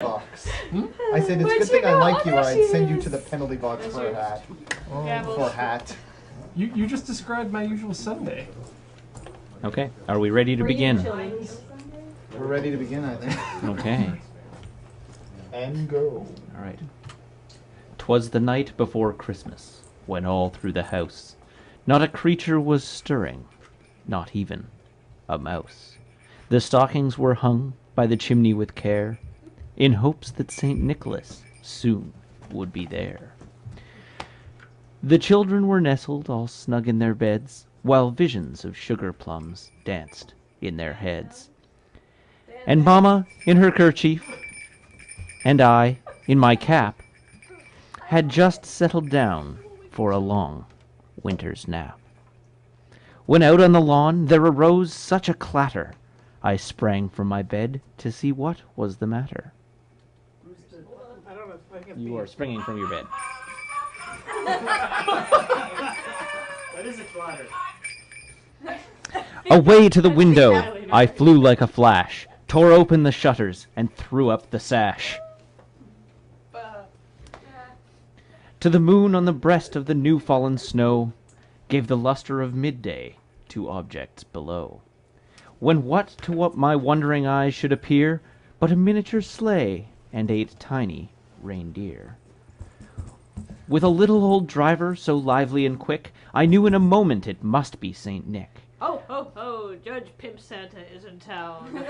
box. I said, it's a good thing I like you, or I'd send you to the penalty box for a hat. For a hat. You just described my usual Sunday. Okay, are we ready to begin? We're ready to begin, I think. Okay. And go. All right. 'Twas the night before Christmas, when all through the house not a creature was stirring, not even a mouse. The stockings were hung by the chimney with care, in hopes that St. Nicholas soon would be there. The children were nestled all snug in their beds, while visions of sugar plums danced in their heads. And Mamma, in her kerchief, and I, in my cap, had just settled down for a long winter's nap. When out on the lawn there arose such a clatter, I sprang from my bed to see what was the matter. You are springing from your bed. That is a clatter. Away to the window I flew like a flash, tore open the shutters, and threw up the sash. To the moon on the breast of the new-fallen snow gave the luster of midday to objects below. When what to what my wondering eyes should appear but a miniature sleigh and 8 tiny reindeer. With a little old driver so lively and quick, I knew in a moment it must be St. Nick. Ho, ho, ho, Judge Pimpsanta is in town.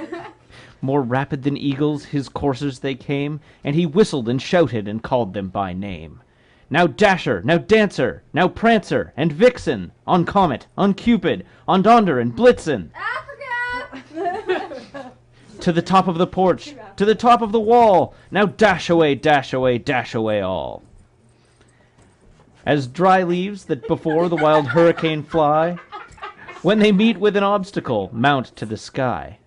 More rapid than eagles his coursers they came, and he whistled and shouted and called them by name. Now Dasher, now Dancer, now Prancer and Vixen, on Comet, on Cupid, on Donder and Blitzen. Africa! To the top of the porch, to the top of the wall, now dash away, dash away, dash away all. As dry leaves that before the wild hurricane fly, when they meet with an obstacle, mount to the sky.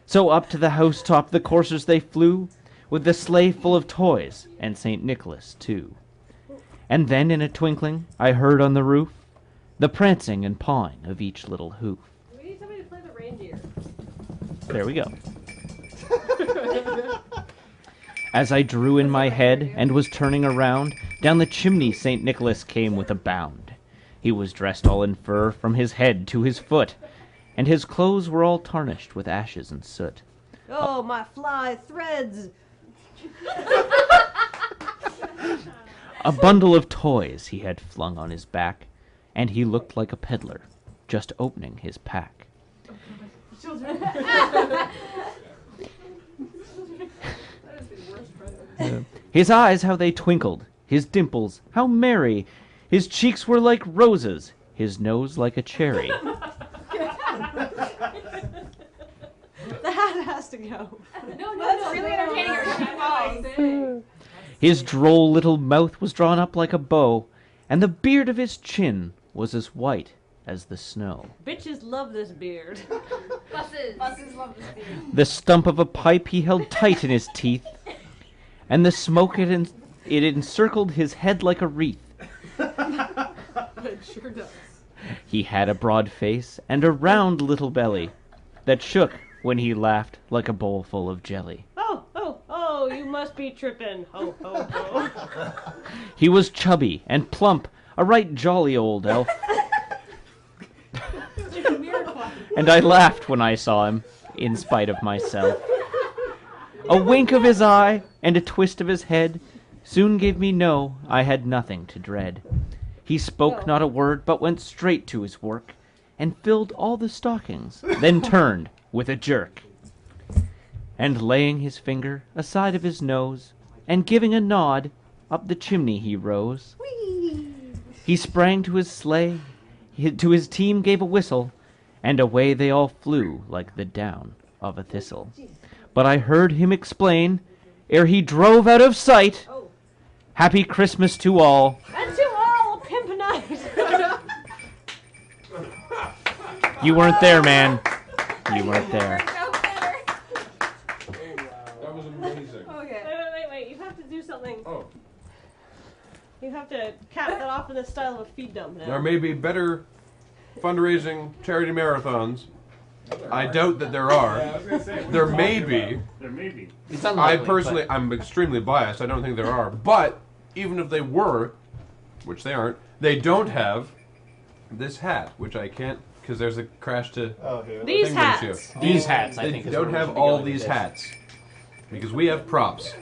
So up to the housetop the coursers they flew, with the sleigh full of toys, and St. Nicholas too. And then in a twinkling I heard on the roof the prancing and pawing of each little hoof. We need somebody to play the reindeer. There we go. As I drew in my head and was turning around, down the chimney St. Nicholas came with a bound. He was dressed all in fur from his head to his foot, and his clothes were all tarnished with ashes and soot. Oh, my fly threads! A bundle of toys he had flung on his back, and he looked like a peddler just opening his pack. His eyes, how they twinkled, his dimples, how merry, his cheeks were like roses, his nose like a cherry. The hat has to go. No, that's really entertaining. His droll little mouth was drawn up like a bow, and the beard of his chin was as white as the snow. Bitches love this beard. Buses love this beard. The stump of a pipe he held tight in his teeth, and the smoke it encircled his head like a wreath. It sure does. He had a broad face and a round little belly that shook when he laughed like a bowl full of jelly. Oh, oh, oh, you must be trippin'. Ho, ho, ho. He was chubby and plump, a right jolly old elf. And I laughed when I saw him, in spite of myself. A wink of his eye and a twist of his head soon gave me know I had nothing to dread. He spoke not a word, but went straight to his work, and filled all the stockings, then turned with a jerk. And laying his finger aside of his nose, and giving a nod, up the chimney he rose. Whee! He sprang to his sleigh, to his team gave a whistle, and away they all flew like the down of a thistle. But I heard him explain, ere he drove out of sight, Happy Christmas to all. And to all, pimp night! You weren't there, man. You weren't there. That was amazing. Okay. Wait, you have to do something. Oh, You have to cap that off in the style of a feed dump now. there may be better fundraising charity marathons I doubt that there are. Yeah, I was gonna say, There may be. There may be. It's I unlikely, personally, I'm extremely biased. I don't think there are. But even if they were, which they aren't, they don't have this hat, which I can't because there's a crash to Oh, here. These thing hats. ratio. These hats, I They think, is don't where we have should be all going with these this. hats because we have props.